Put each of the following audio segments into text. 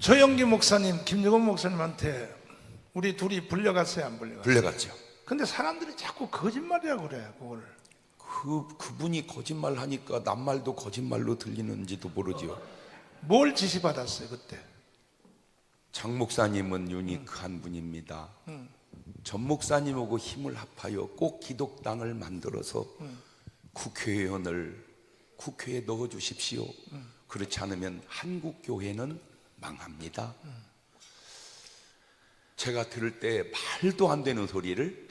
조영기 목사님, 김정은 목사님한테 우리 둘이 불려갔어요, 안 불려갔어요? 불려갔죠. 근데 사람들이 자꾸 거짓말이라고 그래, 그걸. 그분이 거짓말 하니까 남말도 거짓말로 들리는지도 모르지요. 뭘 지시받았어요, 그때? 장 목사님은 유니크한 분입니다. 전 목사님하고 힘을 합하여 꼭 기독당을 만들어서 국회에 넣어 주십시오. 그렇지 않으면 한국 교회는 망합니다. 제가 들을 때 말도 안 되는 소리를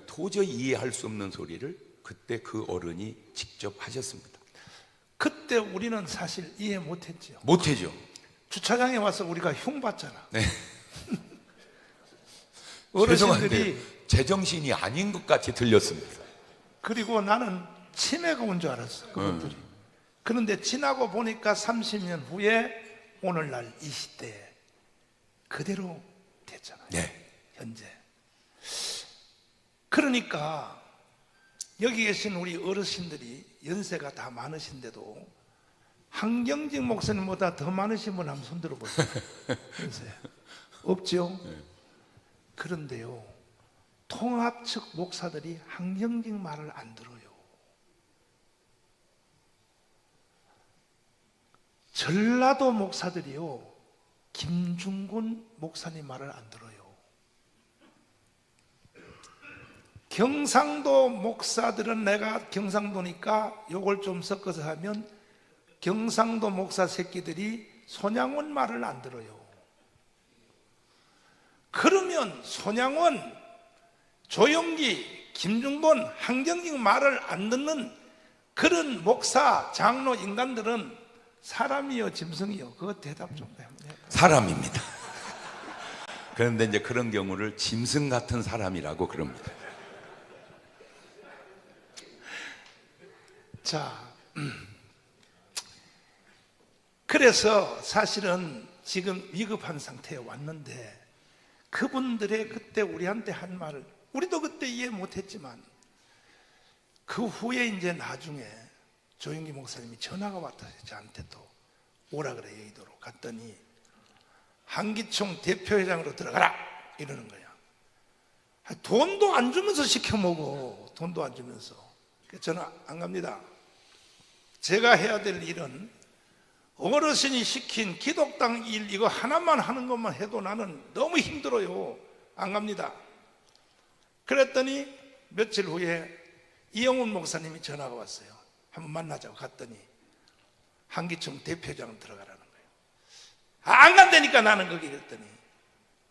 도저히 이해할 수 없는 소리를 그때 그 어른이 직접 하셨습니다. 그때 우리는 사실 이해 못했죠. 못해죠. 주차장에 와서 우리가 흉봤잖아. 네. 어르신들이. 죄송한데 제정신이 아닌 것 같이 들렸습니다. 그리고 나는 치매가 온 줄 알았어, 그것들이. 그런데 지나고 보니까 30년 후에 오늘날 이 시대에 그대로 됐잖아요. 네. 현재. 그러니까 여기 계신 우리 어르신들이 연세가 다 많으신데도 한경직 목사님보다 더 많으신 분 한번 손 들어보세요. 연세. 없죠? 네. 그런데요, 통합 측 목사들이 한경직 말을 안 들어요. 전라도 목사들이요, 김중곤 목사님 말을 안 들어요. 경상도 목사들은, 내가 경상도니까 요걸 좀 섞어서 하면 경상도 목사 새끼들이 손양원 말을 안 들어요. 그러면 손양원, 조영기, 김중곤, 한경직 말을 안 듣는 그런 목사, 장로 인간들은 사람이요, 짐승이요? 그거 대답 좀 해요. 사람입니다. 그런데 이제 그런 경우를 짐승 같은 사람이라고 그럽니다. 자, 그래서 사실은 지금 위급한 상태에 왔는데, 그분들의 그때 우리한테 한 말을 우리도 그때 이해 못했지만, 그 후에 이제 나중에 조영기 목사님이 전화가 왔다요. 저한테 또 오라 그래, 여의도로 갔더니 한기총 대표회장으로 들어가라 이러는 거야. 돈도 안 주면서 시켜 먹어. 돈도 안 주면서. 그래서 저는 안 갑니다. 제가 해야 될 일은 어르신이 시킨 기독당 일 이거 하나만 하는 것만 해도 나는 너무 힘들어요. 안 갑니다. 그랬더니 며칠 후에 이영훈 목사님이 전화가 왔어요. 한번 만나자고 갔더니 한기총 대표장으로 들어가라는 거예요. 안 간다니까 나는 거기. 그랬더니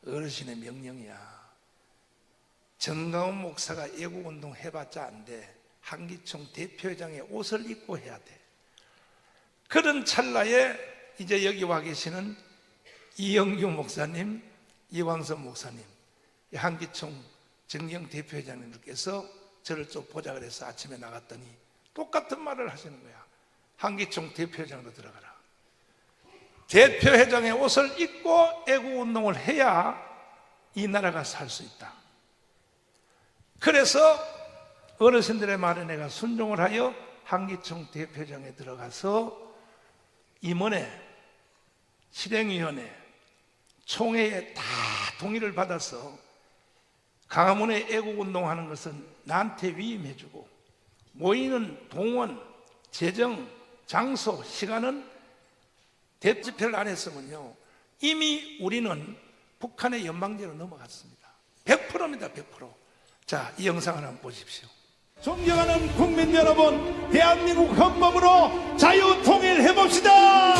어르신의 명령이야. 정가훈 목사가 애국운동 해봤자 안 돼. 한기총 대표회장의 옷을 입고 해야 돼. 그런 찰나에 이제 여기 와 계시는 이영규 목사님, 이광선 목사님, 한기총 정경 대표회장님께서 저를 좀 보자 그래서 아침에 나갔더니 똑같은 말을 하시는 거야. 한기총 대표회장으로 들어가라. 대표회장의 옷을 입고 애국운동을 해야 이 나라가 살 수 있다. 그래서 어르신들의 말에 내가 순종을 하여 한기총 대표회장에 들어가서 임원회, 실행위원회, 총회에 다 동의를 받아서 강화문에 애국운동하는 것은 나한테 위임해주고, 모이는 동원, 재정, 장소, 시간은 대집회를 안 했으면요 이미 우리는 북한의 연방제로 넘어갔습니다. 100%입니다. 100%. 자, 이 영상을 한번 보십시오. 존경하는 국민 여러분, 대한민국 헌법으로 자유통일해봅시다.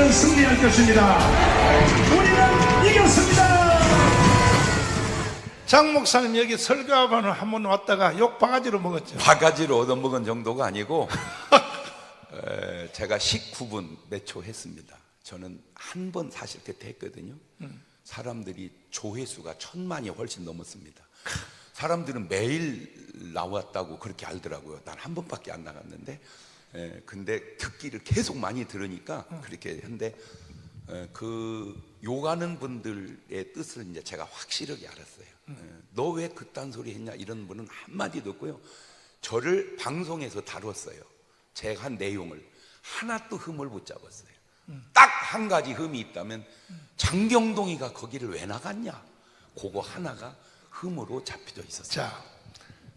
우리는 승리할 것입니다. 우리는 이겼습니다. 장 목사님 여기 설교하고는 한번 왔다가 욕 바가지로 먹었죠. 바가지로 얻어먹은 정도가 아니고 제가 19분 몇 초 했습니다. 저는 한 번 사실 그때 했거든요. 사람들이 조회수가 1000만이 훨씬 넘었습니다. 사람들은 매일 나왔다고 그렇게 알더라고요. 난 한 번밖에 안 나갔는데 근데 듣기를 계속 많이 들으니까 그렇게 했는데 그 욕하는 분들의 뜻을 이제 제가 확실하게 알았어요. 너 왜 그딴 소리 했냐 이런 분은 한마디도 없고요. 저를 방송에서 다뤘어요. 제가 한 내용을 하나도 흠을 못 잡았어요. 딱 한 가지 흠이 있다면 장경동이가 거기를 왜 나갔냐, 그거 하나가 흠으로 잡혀져 있었어요. 자,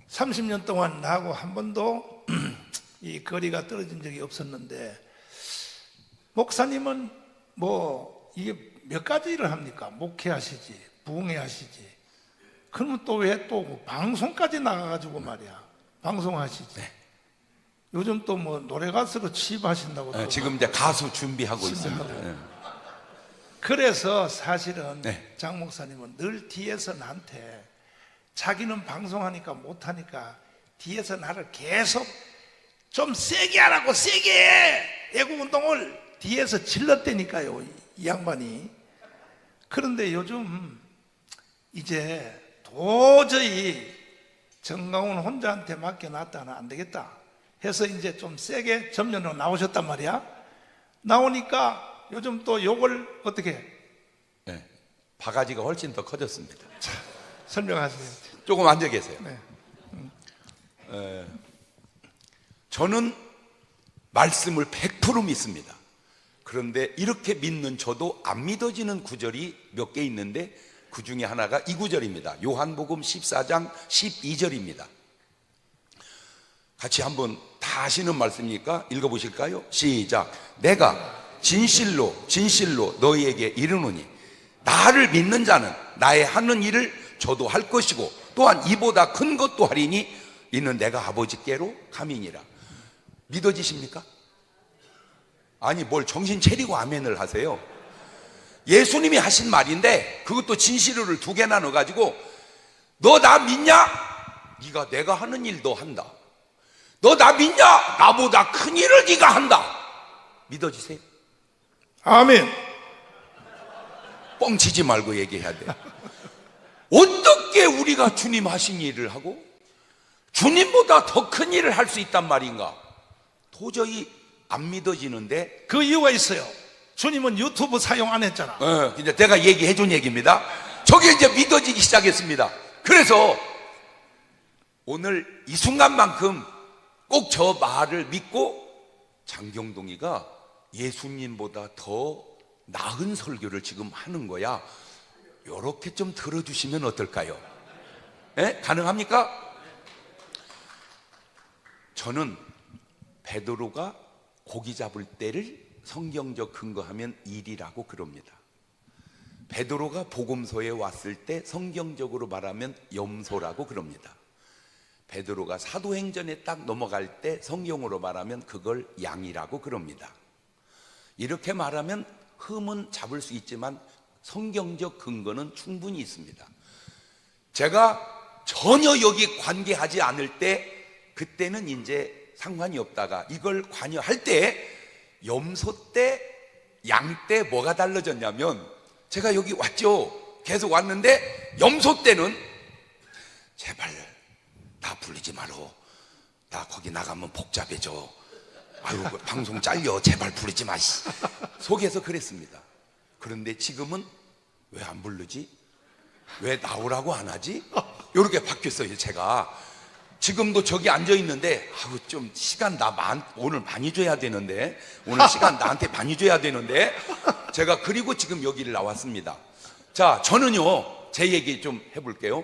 30년 동안 나하고 한 번도 이 거리가 떨어진 적이 없었는데, 목사님은 뭐 이게 몇 가지 일을 합니까? 목회하시지, 부흥회하시지. 그러면 또 왜 또 방송까지 나가가지고 말이야, 방송하시지. 네. 요즘 또 뭐 노래 가수로 취입하신다고. 지금 이제 가수 준비하고 있습니다. 그래서 사실은 네. 장 목사님은 늘 뒤에서 나한테, 자기는 방송하니까 못하니까 뒤에서 나를 계속 좀 세게 하라고, 세게 해! 애국운동을 뒤에서 질렀다니까요, 이 양반이. 그런데 요즘 이제 도저히 정강훈 혼자한테 맡겨놨다는 안 되겠다 해서 이제 좀 세게 점령으로 나오셨단 말이야. 나오니까 요즘 또 욕을 어떻게 해? 네. 바가지가 훨씬 더 커졌습니다. 설명하세요. 조금 앉아 계세요. 네. 저는 말씀을 100% 믿습니다. 그런데 이렇게 믿는 저도 안 믿어지는 구절이 몇 개 있는데 그 중에 하나가 이 구절입니다. 요한복음 14장 12절입니다. 같이 한번 다 아시는 말씀이니까 읽어보실까요? 시작. 내가 진실로 진실로 너희에게 이르노니 나를 믿는 자는 나의 하는 일을 저도 할 것이고 또한 이보다 큰 것도 하리니 이는 내가 아버지께로 감이니라. 믿어지십니까? 아니 뭘 정신 차리고 아멘을 하세요. 예수님이 하신 말인데 그것도 진실을 2개나 넣어가지고 너 나 믿냐? 네가 내가 하는 일 너 한다. 너 나 믿냐? 나보다 큰 일을 네가 한다. 믿어지세요? 아멘. 뻥치지 말고 얘기해야 돼. 어떻게 우리가 주님 하신 일을 하고 주님보다 더 큰 일을 할 수 있단 말인가? 도저히 안 믿어지는데 그 이유가 있어요. 주님은 유튜브 사용 안 했잖아. 이제 내가 얘기해 준 얘기입니다. 저게 이제 믿어지기 시작했습니다. 그래서 오늘 이 순간만큼 꼭 저 말을 믿고 장경동이가 예수님보다 더 나은 설교를 지금 하는 거야, 요렇게 좀 들어주시면 어떨까요? 가능합니까? 저는 베드로가 고기 잡을 때를 성경적 근거하면 일이라고 그럽니다. 베드로가 복음서에 왔을 때 성경적으로 말하면 염소라고 그럽니다. 베드로가 사도행전에 딱 넘어갈 때 성경으로 말하면 그걸 양이라고 그럽니다. 이렇게 말하면 흠은 잡을 수 있지만 성경적 근거는 충분히 있습니다. 제가 전혀 여기 관계하지 않을 때 그때는 이제 상관이 없다가 이걸 관여할 때 염소 때, 양 때 뭐가 달라졌냐면 제가 여기 왔죠. 계속 왔는데 염소 때는 제발 나 불리지 마로. 나 거기 나가면 복잡해져. 아유 방송 잘려. 제발 부르지 마. 속에서 그랬습니다. 그런데 지금은 왜 안 부르지? 왜 나오라고 안 하지? 이렇게 바뀌었어요. 제가 지금도 저기 앉아 있는데 아우 좀 시간 오늘 많이 줘야 되는데, 오늘 시간 나한테 많이 줘야 되는데 제가 그리고 지금 여기를 나왔습니다. 자, 저는요 제 얘기 좀 해볼게요.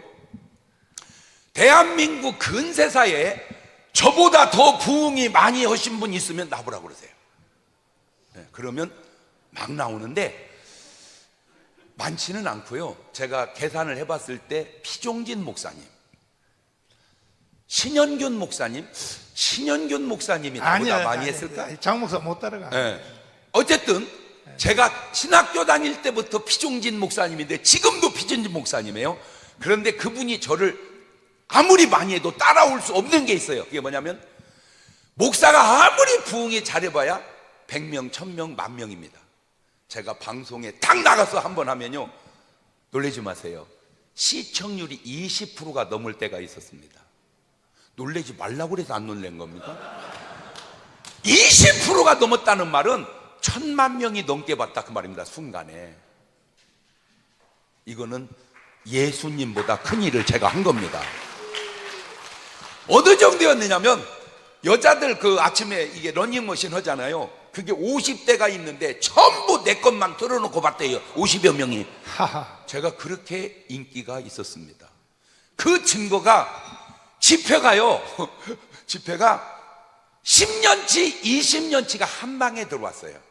대한민국 근세사에 저보다 더 부흥이 많이 하신 분 있으면 나보라고 그러세요. 그러면 막 나오는데 많지는 않고요. 제가 계산을 해봤을 때 피종진 목사님, 신현균 목사님이 나보다 많이 했을까? 장 목사 못 따라가. 어쨌든 제가 신학교 다닐 때부터 피종진 목사님인데 지금도 피종진 목사님이에요. 그런데 그분이 저를 아무리 많이 해도 따라올 수 없는 게 있어요. 그게 뭐냐면 목사가 아무리 부흥이 잘해봐야 100명, 1000명, 10,000명입니다. 제가 방송에 탁 나가서 한번 하면요, 놀라지 마세요. 시청률이 20%가 넘을 때가 있었습니다. 놀라지 말라고 그래서 안 놀란 겁니까? 20%가 넘었다는 말은 10,000,000명이 넘게 봤다 그 말입니다. 순간에. 이거는 예수님보다 큰 일을 제가 한 겁니다. 어느 정도였느냐면 여자들 그 아침에 이게 러닝머신 하잖아요. 그게 50대가 있는데 전부 내 것만 틀어놓고 봤대요. 50여 명이. 제가 그렇게 인기가 있었습니다. 그 증거가 집회가요. 집회가 10년치, 20년치가 한 방에 들어왔어요.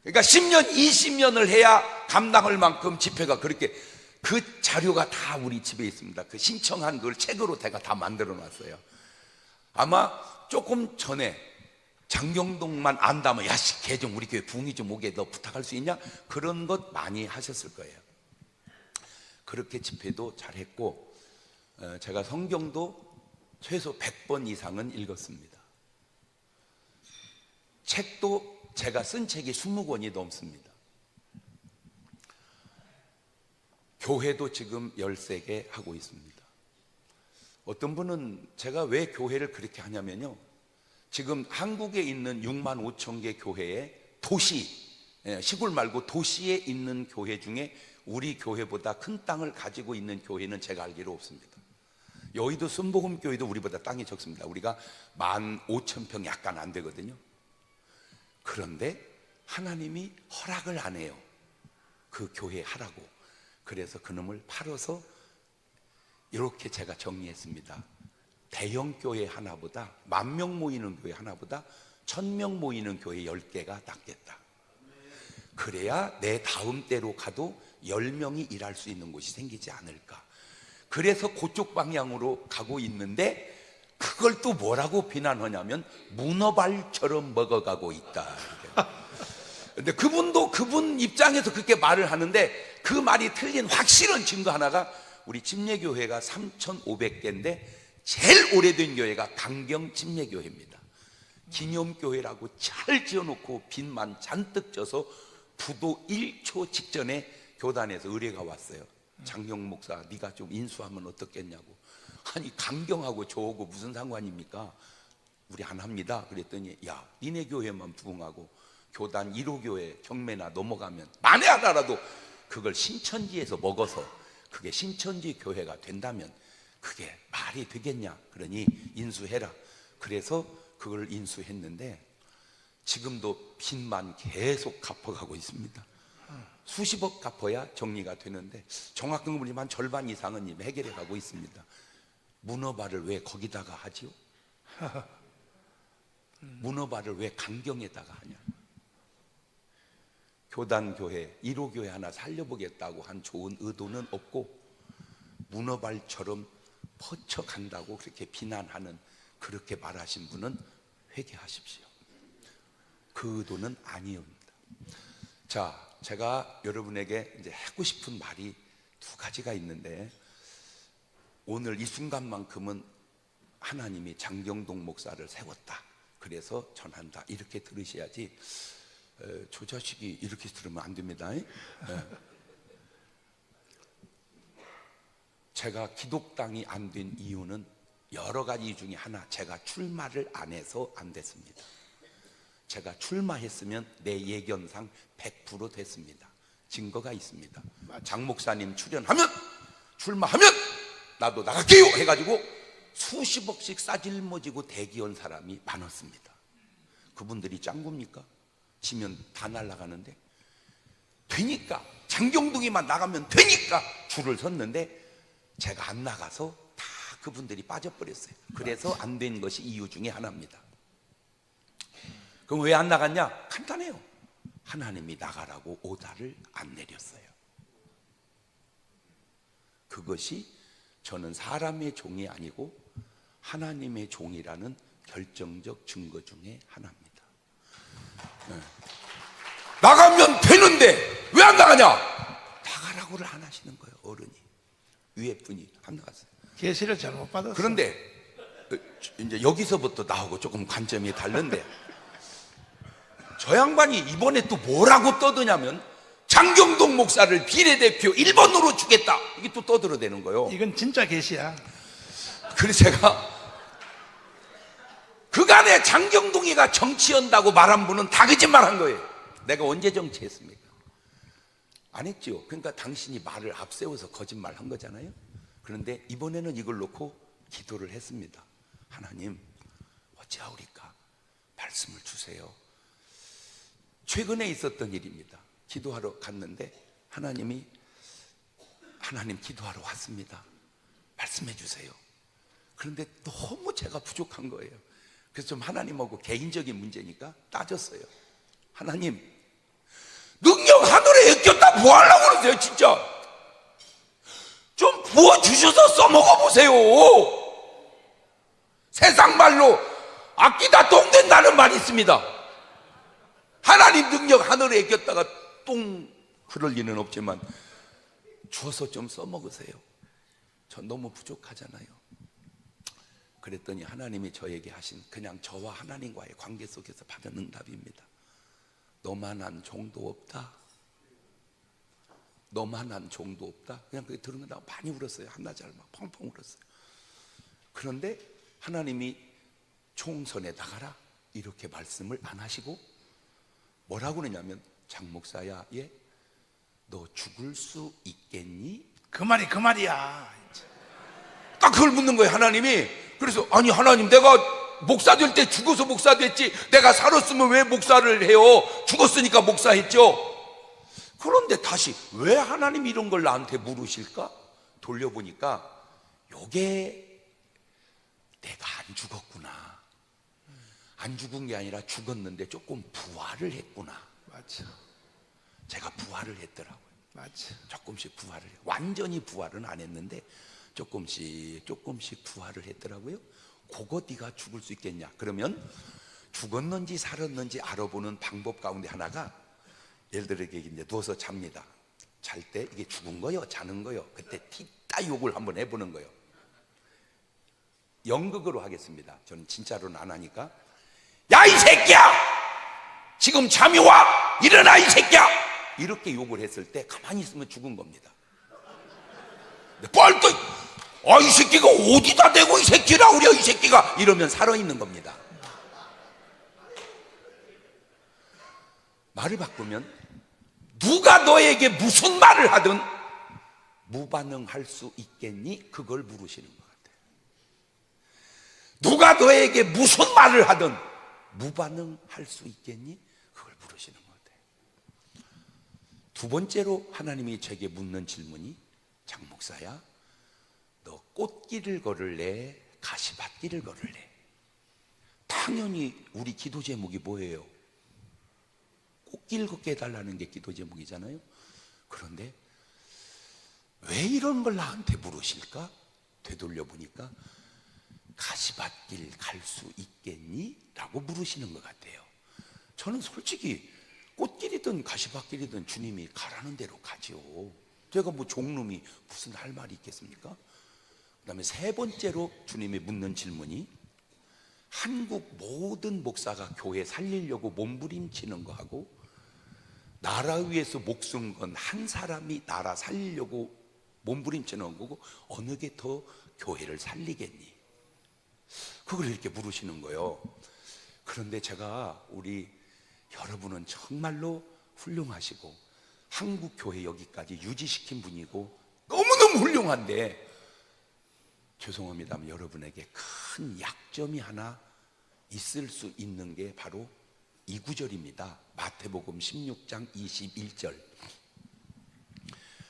그러니까 10년, 20년을 해야 감당할 만큼 집회가 그렇게, 그 자료가 다 우리 집에 있습니다. 그 신청한 걸 책으로 제가 다 만들어 놨어요. 아마 조금 전에 장경동만 안다면, 야, 걔 좀 우리 교회 부흥이 좀 오게 너 부탁할 수 있냐? 그런 것 많이 하셨을 거예요. 그렇게 집회도 잘했고, 제가 성경도 최소 100번 이상은 읽었습니다. 책도 제가 쓴 책이 20권이 넘습니다. 교회도 지금 13개 하고 있습니다. 어떤 분은 제가 왜 교회를 그렇게 하냐면요, 지금 한국에 있는 65,000개 교회의 도시, 시골 말고 도시에 있는 교회 중에 우리 교회보다 큰 땅을 가지고 있는 교회는 제가 알기로 없습니다. 여의도 순복음교회도 우리보다 땅이 적습니다. 우리가 15,000평 약간 안 되거든요. 그런데 하나님이 허락을 안 해요. 그 교회 하라고. 그래서 그놈을 팔아서 이렇게 제가 정리했습니다. 대형 교회 하나보다, 10,000명 모이는 교회 하나보다 1,000명 모이는 교회 10개가 낫겠다. 그래야 내 다음 때로 가도 10명이 일할 수 있는 곳이 생기지 않을까. 그래서 그쪽 방향으로 가고 있는데, 그걸 또 뭐라고 비난하냐면 문어발처럼 먹어가고 있다. 근데 그분도 그분 입장에서 그렇게 말을 하는데, 그 말이 틀린 확실한 증거 하나가, 우리 침례교회가 3,500개인데 제일 오래된 교회가 강경 침례교회입니다. 기념교회라고 잘 지어놓고 빚만 잔뜩 져서 부도 1초 직전에 교단에서 의뢰가 왔어요. 장경 목사, 네가 좀 인수하면 어떻겠냐고. 아니, 강경하고 저하고 무슨 상관입니까? 우리 안 합니다. 그랬더니, 야, 니네 교회만 부흥하고 교단 1호 교회 경매나 넘어가면 만에 하나라도 그걸 신천지에서 먹어서 그게 신천지 교회가 된다면 그게 말이 되겠냐. 그러니 인수해라. 그래서 그걸 인수했는데 지금도 빚만 계속 갚아가고 있습니다. 수십억 갚아야 정리가 되는데 정확한 건 한 절반 이상은 해결해 가고 있습니다. 문어발을 왜 거기다가 하지요? 문어발을 왜 강경에다가 하냐? 교단교회, 1호 교회 하나 살려보겠다고 한 좋은 의도는 없고 문어발처럼 퍼쳐간다고 그렇게 비난하는, 그렇게 말하신 분은 회개하십시오. 그 의도는 아니옵니다. 자, 제가 여러분에게 이제 하고 싶은 말이 두 가지가 있는데, 오늘 이 순간만큼은 하나님이 장경동 목사를 세웠다, 그래서 전한다, 이렇게 들으셔야지 저 자식이 이렇게 들으면 안 됩니다. 제가 기독당이 안 된 이유는 여러 가지 중에 하나, 제가 출마를 안 해서 안 됐습니다. 제가 출마했으면 내 예견상 100% 됐습니다. 증거가 있습니다. 장 목사님 출연하면, 출마하면 나도 나갈게요 해가지고 수십억씩 싸질머지고 대기한 사람이 많았습니다. 그분들이 짱구입니까? 지면 다 날아가는데, 되니까 장경동이만 나가면 되니까 줄을 섰는데 제가 안 나가서 다 그분들이 빠져버렸어요. 그래서 안 된 것이 이유 중에 하나입니다. 그럼 왜 안 나갔냐? 간단해요. 하나님이 나가라고 오다를 안 내렸어요. 그것이 저는 사람의 종이 아니고 하나님의 종이라는 결정적 증거 중에 하나입니다. 나가면 되는데 왜 안 나가냐? 나가라고를 안 하시는 거예요. 어른이, 위에 분이 안 나갔어요. 계시를 잘못 받았어. 그런데 이제 여기서부터 나오고 조금 관점이 다른데, 저 양반이 이번에 또 뭐라고 떠드냐면 장경동 목사를 비례대표 1번으로 주겠다, 이게 또 떠들어대는 거예요. 이건 진짜 계시야. 그래서 제가 그간에 장경동이가 정치한다고 말한 분은 다 거짓말한 거예요. 내가 언제 정치했습니까? 안 했죠. 그러니까 당신이 말을 앞세워서 거짓말한 거잖아요. 그런데 이번에는 이걸 놓고 기도를 했습니다. 하나님, 어찌하오리까? 말씀을 주세요. 최근에 있었던 일입니다. 기도하러 갔는데 하나님 기도하러 왔습니다. 말씀해 주세요. 그런데 너무 제가 부족한 거예요. 그래서 좀 하나님하고 개인적인 문제니까 따졌어요. 하나님, 능력 하늘에 엮였다 뭐 하려고 그러세요? 진짜 좀 부어주셔서 써먹어 보세요. 세상 말로 아끼다 똥 된다는 말이 있습니다. 하나님 능력 하늘에 엮였다가 똥 흐를 리는 없지만 주어서 좀 써먹으세요. 전 너무 부족하잖아요. 그랬더니 하나님이 저에게 하신, 그냥 저와 하나님과의 관계 속에서 받은 응답입니다. 너만한 종도 없다. 너만한 종도 없다. 그냥 그게 들으면 많이 울었어요. 한나절 막 펑펑 울었어요. 그런데 하나님이 총선에 나가라 이렇게 말씀을 안 하시고 뭐라고 그러냐면, 장 목사야, 예, 너 죽을 수 있겠니? 그 말이야. 딱 그걸 묻는 거예요, 하나님이. 그래서 아니 하나님, 내가 목사 될 때 죽어서 목사 됐지, 내가 살았으면 왜 목사를 해요? 죽었으니까 목사했죠. 그런데 다시 왜 하나님이 이런 걸 나한테 물으실까? 돌려보니까 요게 내가 안 죽었구나, 안 죽은 게 아니라 죽었는데 조금 부활을 했구나. 맞아. 제가 부활을 했더라고요. 맞아. 조금씩 부활을 해요. 완전히 부활은 안 했는데 조금씩 부활을 했더라고요. 그거 네가 죽을 수 있겠냐? 그러면 죽었는지 살았는지 알아보는 방법 가운데 하나가, 예를 들어 이제 누워서 잡니다. 잘 때 이게 죽은 거요, 자는 거요, 그때 뒷따 욕을 한번 해보는 거요. 연극으로 하겠습니다. 저는 진짜로는 안 하니까. 야 이 새끼야, 지금 잠이 와, 일어나 이 새끼야, 이렇게 욕을 했을 때 가만히 있으면 죽은 겁니다. 뻘떡, 이 새끼가 어디다 대고 이 새끼라 그래, 이 새끼가, 이러면 살아있는 겁니다. 말을 바꾸면 누가 너에게 무슨 말을 하든 무반응할 수 있겠니? 그걸 물으시는 것 같아요. 누가 너에게 무슨 말을 하든 무반응할 수 있겠니? 그걸 물으시는 것 같아요. 두 번째로 하나님이 제게 묻는 질문이, 장 목사야, 너 꽃길을 걸을래, 가시밭길을 걸을래? 당연히 우리 기도 제목이 뭐예요? 꽃길 걷게 해달라는 게 기도 제목이잖아요. 그런데 왜 이런 걸 나한테 물으실까? 되돌려 보니까 가시밭길 갈 수 있겠니? 라고 물으시는 것 같아요. 저는 솔직히 꽃길이든 가시밭길이든 주님이 가라는 대로 가죠. 제가 뭐 종놈이 무슨 할 말이 있겠습니까? 그 다음에 세 번째로 주님이 묻는 질문이, 한국 모든 목사가 교회 살리려고 몸부림치는 거하고 나라 위해서 목숨 건 한 사람이 나라 살리려고 몸부림치는 거고 어느 게 더 교회를 살리겠니? 그걸 이렇게 물으시는 거예요. 그런데 제가, 우리 여러분은 정말로 훌륭하시고 한국 교회 여기까지 유지시킨 분이고 너무너무 훌륭한데, 죄송합니다만 여러분에게 큰 약점이 하나 있을 수 있는 게 바로 이 구절입니다. 마태복음 16장 21절.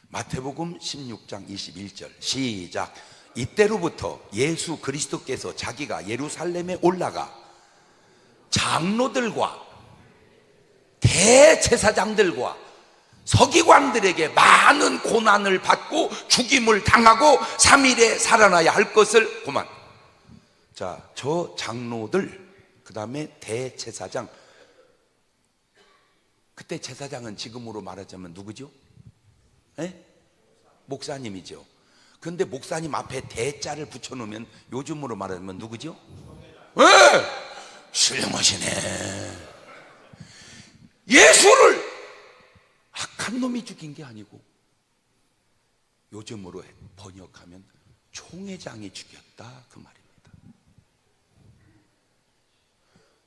마태복음 16장 21절 시작. 이때로부터 예수 그리스도께서 자기가 예루살렘에 올라가 장로들과 대제사장들과 서기관들에게 많은 고난을 받고 죽임을 당하고 3일에 살아나야 할 것을 그만. 자, 저 장로들, 그 다음에 대제사장, 그때 제사장은 지금으로 말하자면 누구죠? 에? 목사님이죠. 그런데 목사님 앞에 대자를 붙여놓으면 요즘으로 말하면 누구죠? 에! 신령하시네. 예수를 악한 놈이 죽인 게 아니고 요즘으로 번역하면 총회장이 죽였다 그 말입니다.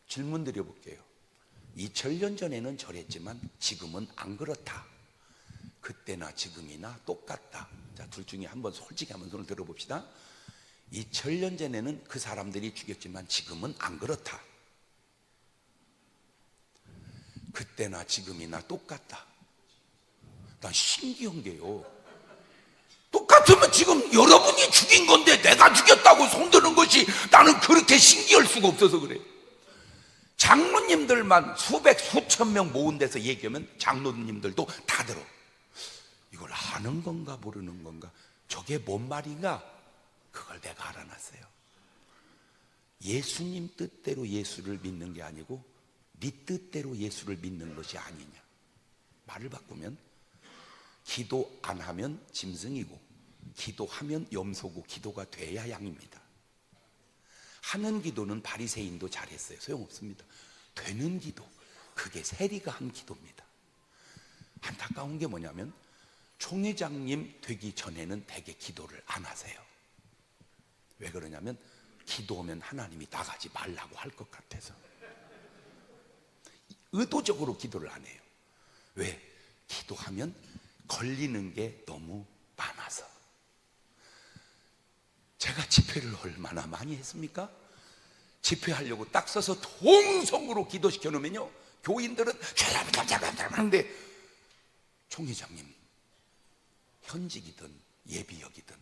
질문 드려볼게요. 2000년 전에는 저랬지만 지금은 안 그렇다. 그때나 지금이나 똑같다. 자, 둘 중에 한번 솔직히 한번 손을 들어봅시다. 2000년 전에는 그 사람들이 죽였지만 지금은 안 그렇다. 그때나 지금이나 똑같다. 난 신기한 게요. 똑같으면 지금 여러분이 죽인 건데 내가 죽였다고 손드는 것이 나는 그렇게 신기할 수가 없어서 그래요. 장로님들만 수백 수천 명 모은 데서 얘기하면 장로님들도 다 들어. 이걸 아는 건가 모르는 건가, 저게 뭔 말인가, 그걸 내가 알아놨어요. 예수님 뜻대로 예수를 믿는 게 아니고 네 뜻대로 예수를 믿는 것이 아니냐. 말을 바꾸면 기도 안 하면 짐승이고 기도하면 염소고 기도가 돼야 양입니다. 하는 기도는 바리새인도 잘했어요. 소용없습니다. 되는 기도, 그게 세리가 한 기도입니다. 안타까운 게 뭐냐면 총회장님 되기 전에는 대개 기도를 안 하세요. 왜 그러냐면 기도하면 하나님이 나가지 말라고 할 것 같아서 의도적으로 기도를 안 해요. 왜? 기도하면 걸리는 게 너무 많아서. 제가 집회를 얼마나 많이 했습니까? 집회하려고 딱 써서 동성으로 기도시켜 놓으면요, 교인들은 하는데 총회장님 현직이든 예비역이든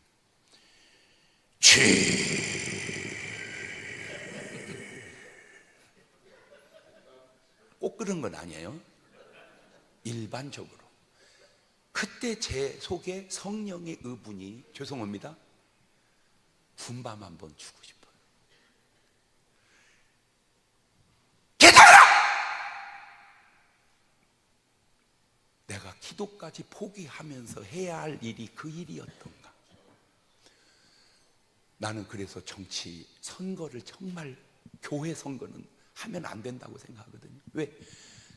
꼭 그런 건 아니에요. 일반적으로. 그때 제 속에 성령의 의분이, 죄송합니다, 군밤 한번 주고 싶어요. 기도하라! 내가 기도까지 포기하면서 해야 할 일이 그 일이었던가. 나는 그래서 정치 선거를 정말, 교회 선거는 하면 안 된다고 생각하거든요. 왜?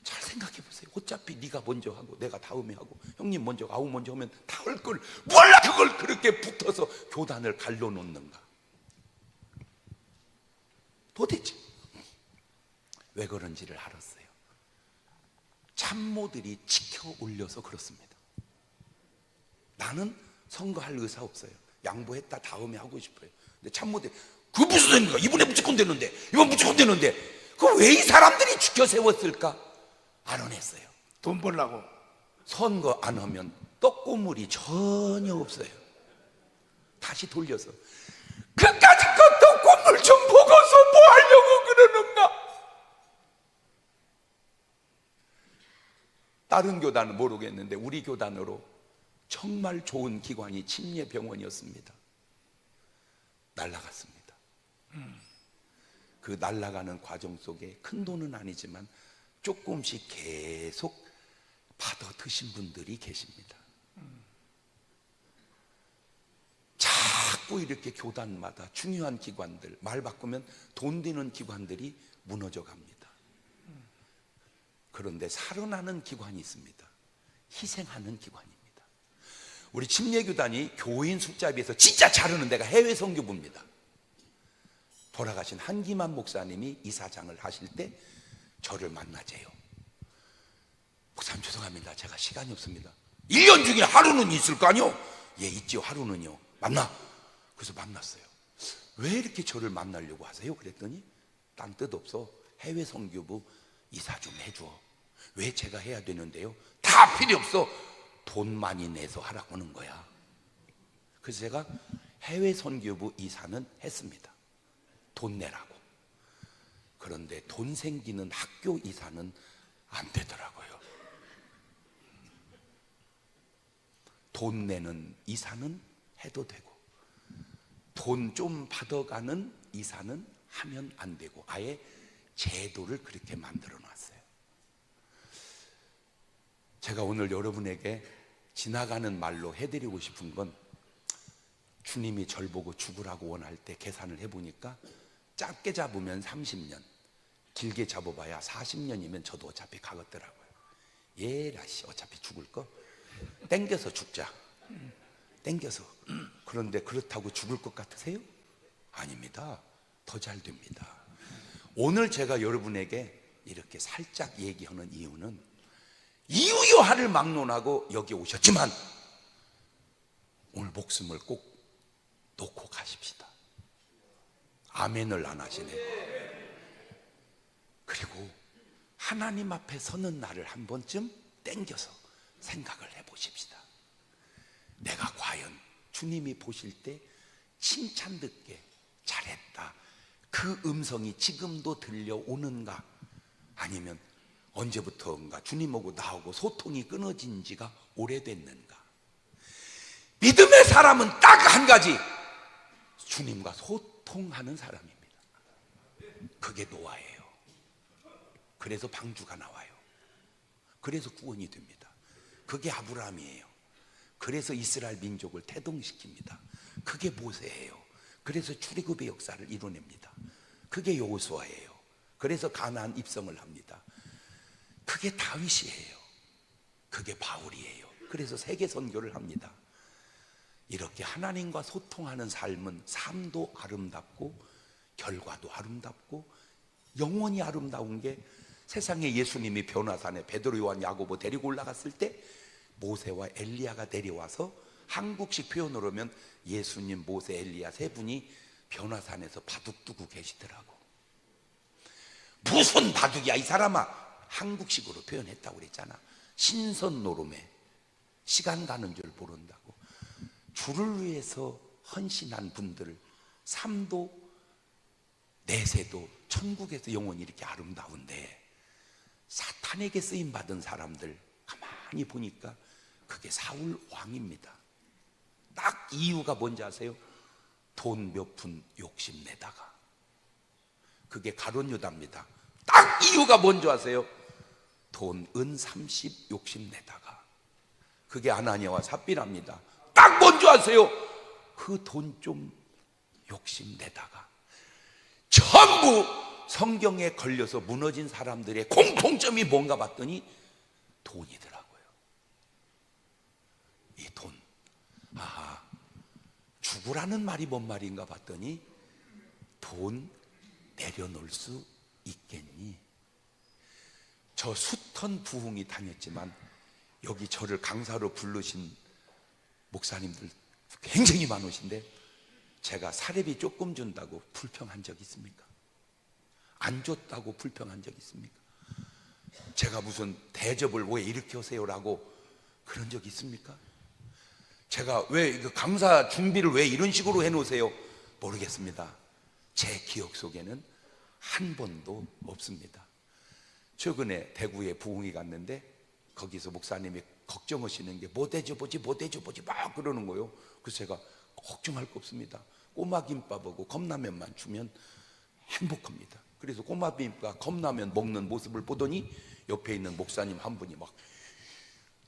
잘 생각해 보세요. 어차피 네가 먼저 하고 내가 다음에 하고 형님 먼저 아우 먼저 하면 다 할 걸 몰라 그걸 그렇게 붙어서 교단을 갈라놓는가. 도대체 왜 그런지를 알았어요. 참모들이 지켜 올려서 그렇습니다. 나는 선거할 의사 없어요. 양보했다 다음에 하고 싶어요. 근데 참모들이 그거 무슨 소리인가? 이번에 무조건 되는데 이번 무조건 되는데 그 왜 이 사람들이 지켜 세웠을까? 알아냈어요. 돈 벌라고. 선거 안 하면 떡고물이 전혀 없어요. 다시 돌려서 그까짓 거 떡고물 좀 보고서 뭐 하려고 그러는가? 다른 교단은 모르겠는데 우리 교단으로 정말 좋은 기관이 침례병원이었습니다. 날아갔습니다. 그 날아가는 과정 속에 큰 돈은 아니지만 조금씩 계속 받아 드신 분들이 계십니다. 자꾸 이렇게 교단마다 중요한 기관들, 말 바꾸면 돈 되는 기관들이 무너져 갑니다. 그런데 살아나는 기관이 있습니다. 희생하는 기관입니다. 우리 침례교단이 교인 숫자에 비해서 진짜 잘하는 데가 해외 선교부입니다. 돌아가신 한기만 목사님이 이사장을 하실 때 저를 만나재요. 목사님 죄송합니다. 제가 시간이 없습니다. 1년 중에 하루는 있을 거 아니요? 예, 있죠. 하루는요. 만나. 그래서 만났어요. 왜 이렇게 저를 만나려고 하세요? 그랬더니 딴 뜻 없어. 해외 선교부 이사 좀 해줘. 왜 제가 해야 되는데요? 다 필요 없어. 돈 많이 내서 하라고 하는 거야. 그래서 제가 해외 선교부 이사는 했습니다. 돈 내라고. 그런데 돈 생기는 학교 이사는 안 되더라고요. 돈 내는 이사는 해도 되고 돈 좀 받아가는 이사는 하면 안 되고 아예 제도를 그렇게 만들어 놨어요. 제가 오늘 여러분에게 지나가는 말로 해드리고 싶은 건, 주님이 절 보고 죽으라고 원할 때 계산을 해보니까 짧게 잡으면 30년, 길게 잡아봐야 40년이면 저도 어차피 가겠더라고요. 예라씨, 어차피 죽을 거 땡겨서 죽자. 땡겨서. 그런데 그렇다고 죽을 것 같으세요? 아닙니다. 더 잘 됩니다. 오늘 제가 여러분에게 이렇게 살짝 얘기하는 이유는, 이유여하를 막론하고 여기 오셨지만 오늘 목숨을 꼭 놓고 가십시다. 아멘을 안 하시네요. 그리고 하나님 앞에 서는 날을 한 번쯤 땡겨서 생각을 해보십시다. 내가 과연 주님이 보실 때 칭찬 듣게 잘했다, 그 음성이 지금도 들려오는가? 아니면 언제부터인가 주님하고 나하고 소통이 끊어진 지가 오래됐는가? 믿음의 사람은 딱 한 가지, 주님과 소통하는 사람입니다. 그게 노아예요. 그래서 방주가 나와요. 그래서 구원이 됩니다. 그게 아브라함이에요. 그래서 이스라엘 민족을 태동시킵니다. 그게 모세예요. 그래서 출애굽의 역사를 이뤄냅니다. 그게 여호수아예요. 그래서 가나안 입성을 합니다. 그게 다윗이에요. 그게 바울이에요. 그래서 세계 선교를 합니다. 이렇게 하나님과 소통하는 삶도 아름답고 결과도 아름답고 영원히 아름다운 게, 세상에 예수님이 변화산에 베드로, 요한, 야고보 데리고 올라갔을 때 모세와 엘리야가 내려와서 한국식 표현으로 하면 예수님, 모세, 엘리야 세 분이 변화산에서 바둑 두고 계시더라고. 무슨 바둑이야 이 사람아, 한국식으로 표현했다고 그랬잖아. 신선 노름에 시간 가는 줄 모른다고. 주를 위해서 헌신한 분들 삶도 내세도 천국에서 영원히 이렇게 아름다운데, 사탄에게 쓰임받은 사람들 가만히 보니까 그게 사울 왕입니다. 딱 이유가 뭔지 아세요? 돈 몇 푼 욕심내다가. 그게 가룟 유다입니다. 딱 이유가 뭔지 아세요? 돈 은 30 욕심내다가. 그게 아나니아와 삽비라입니다. 딱 뭔지 아세요? 그 돈 좀 욕심내다가. 전부 성경에 걸려서 무너진 사람들의 공통점이 뭔가 봤더니 돈이더라고요. 이 돈. 아하, 죽으라는 말이 뭔 말인가 봤더니, 돈 내려놓을 수 있겠니? 저 숱한 부흥이 다녔지만 여기 저를 강사로 부르신 목사님들 굉장히 많으신데, 제가 사례비 조금 준다고 불평한 적 있습니까? 안 줬다고 불평한 적 있습니까? 제가 무슨 대접을 왜 이렇게 하세요라고 그런 적 있습니까? 제가 왜 강사 준비를 왜 이런 식으로 해놓으세요? 모르겠습니다. 제 기억 속에는 한 번도 없습니다. 최근에 대구에 부흥이 갔는데 거기서 목사님이 걱정하시는 게 뭐 대접하지 막 그러는 거예요. 그래서 제가 걱정할 거 없습니다. 꼬마 김밥하고 컵라면만 주면 행복합니다. 그래서 꼬마 김밥 컵라면 먹는 모습을 보더니 옆에 있는 목사님 한 분이 막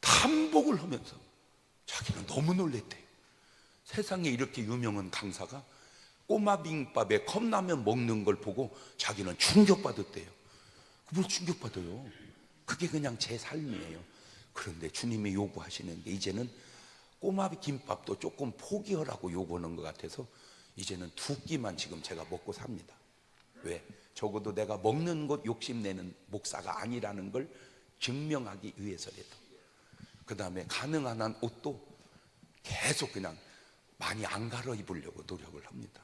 탐복을 하면서 자기는 너무 놀랬대요. 세상에 이렇게 유명한 강사가 꼬마 김밥에 컵라면 먹는 걸 보고 자기는 충격받았대요. 뭘 충격받아요? 그게 그냥 제 삶이에요. 그런데 주님이 요구하시는 게, 이제는 꼬마 김밥도 조금 포기하라고 요구하는 것 같아서 이제는 두 끼만 지금 제가 먹고 삽니다. 왜? 적어도 내가 먹는 것 욕심내는 목사가 아니라는 걸 증명하기 위해서라도. 그 다음에 가능한 한 옷도 계속 그냥 많이 안 갈아입으려고 노력을 합니다.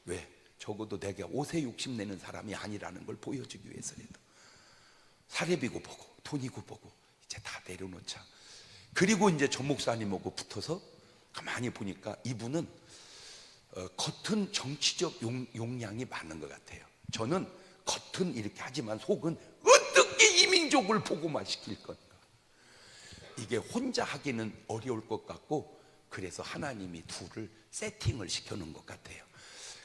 왜? 적어도 내가 옷에 욕심내는 사람이 아니라는 걸 보여주기 위해서라도. 사례비고 보고 돈이고 보고 이제 다 내려놓자. 그리고 이제 전 목사님하고 붙어서 가만히 보니까 이분은 겉은 정치적 용량이 많은 것 같아요. 저는 겉은 이렇게 하지만 속은 어떻게 이민족을 복음화 시킬 건가. 이게 혼자 하기는 어려울 것 같고, 그래서 하나님이 둘을 세팅을 시켜놓은 것 같아요.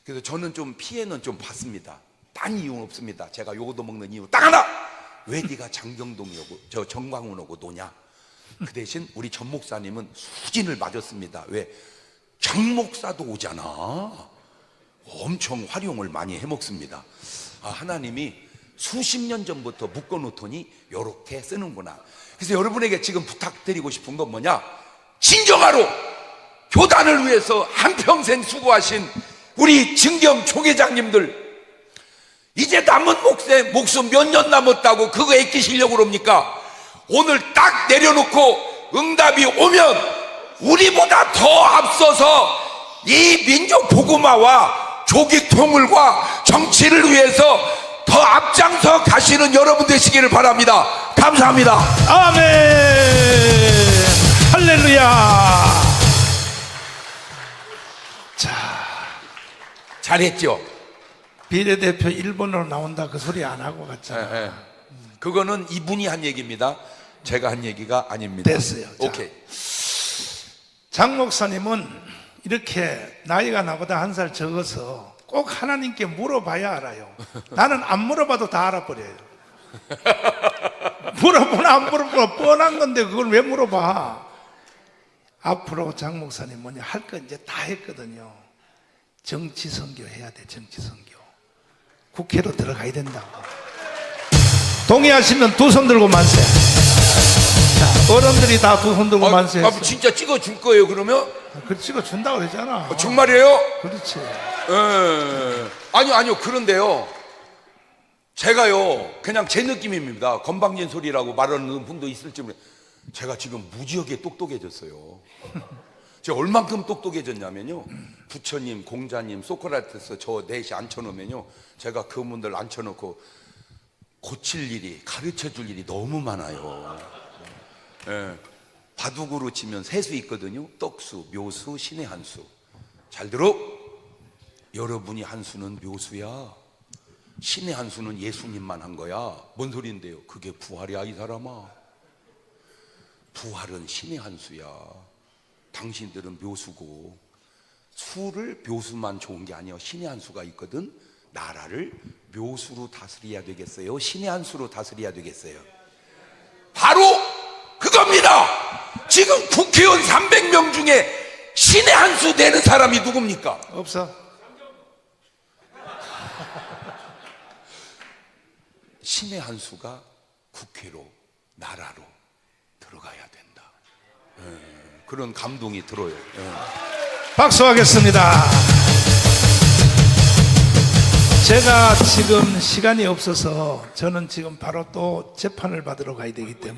그래서 저는 좀 피해는 좀 봤습니다. 딴 이유는 없습니다. 제가 요거도 먹는 이유 딱 하나! 왜 네가 장경동이 오고 저 정광훈 오고 노냐? 그 대신 우리 전 목사님은 수진을 맞았습니다. 왜? 장 목사도 오잖아. 엄청 활용을 많이 해먹습니다. 하나님이 수십 년 전부터 묶어놓더니 이렇게 쓰는구나. 그래서 여러분에게 지금 부탁드리고 싶은 건 뭐냐? 진정하로 교단을 위해서 한평생 수고하신 우리 증경 조계장님들, 이제 남은 목숨 몇 년 남았다고 그거 아끼시려고 그럽니까? 오늘 딱 내려놓고 응답이 오면 우리보다 더 앞서서 이 민족 복음화와 조기 통일과 정치를 위해서 더 앞장서 가시는 여러분 되시기를 바랍니다. 감사합니다. 아멘. 할렐루야. 잘했죠? 비례대표 1번으로 나온다 그 소리 안 하고 갔잖아. 그거는 이분이 한 얘기입니다. 제가 한 얘기가 아닙니다. 됐어요. 자, 오케이. 장 목사님은 이렇게 나이가 나보다 한 살 적어서 꼭 하나님께 물어봐야 알아요. 나는 안 물어봐도 다 알아버려요. 물어보나 안 물어보나 뻔한 건데 그걸 왜 물어봐? 앞으로 장 목사님 뭐냐 할 거 이제 다 했거든요. 정치 선교 해야 돼. 정치 선교. 국회로 들어가야 된다고. 동의하시면 두 손 들고 만세. 자, 어른들이 다 두 손 들고 만세. 진짜 찍어줄 거예요 그러면? 그 찍어준다고 그랬잖아. 정말이에요? 그렇지. 아니요 그런데요, 제가요 그냥 제 느낌입니다. 건방진 소리라고 말하는 분도 있을지 모르겠어요. 제가 지금 무지하게 똑똑해졌어요. 제가 얼만큼 똑똑해졌냐면요, 부처님, 공자님, 소크라테스 저 넷이 앉혀놓으면요, 제가 그분들 앉혀놓고 고칠 일이, 가르쳐줄 일이 너무 많아요. 바둑으로 치면 세 수 있거든요. 떡수, 묘수, 신의 한 수. 잘 들어. 여러분이 한 수는 묘수야. 신의 한 수는 예수님만 한 거야. 뭔 소리인데요? 그게 부활이야 이 사람아. 부활은 신의 한 수야. 당신들은 묘수고, 수를 묘수만 좋은 게 아니야. 신의 한 수가 있거든. 나라를 묘수로 다스려야 되겠어요? 신의 한 수로 다스려야 되겠어요? 바로 그겁니다. 지금 국회의원 300명 중에 신의 한 수 되는 사람이 누굽니까? 없어. 신의 한 수가 국회로, 나라로 들어가야 된다. 그런 감동이 들어요. 박수하겠습니다. 제가 지금 시간이 없어서 저는 지금 바로 또 재판을 받으러 가야 되기 때문에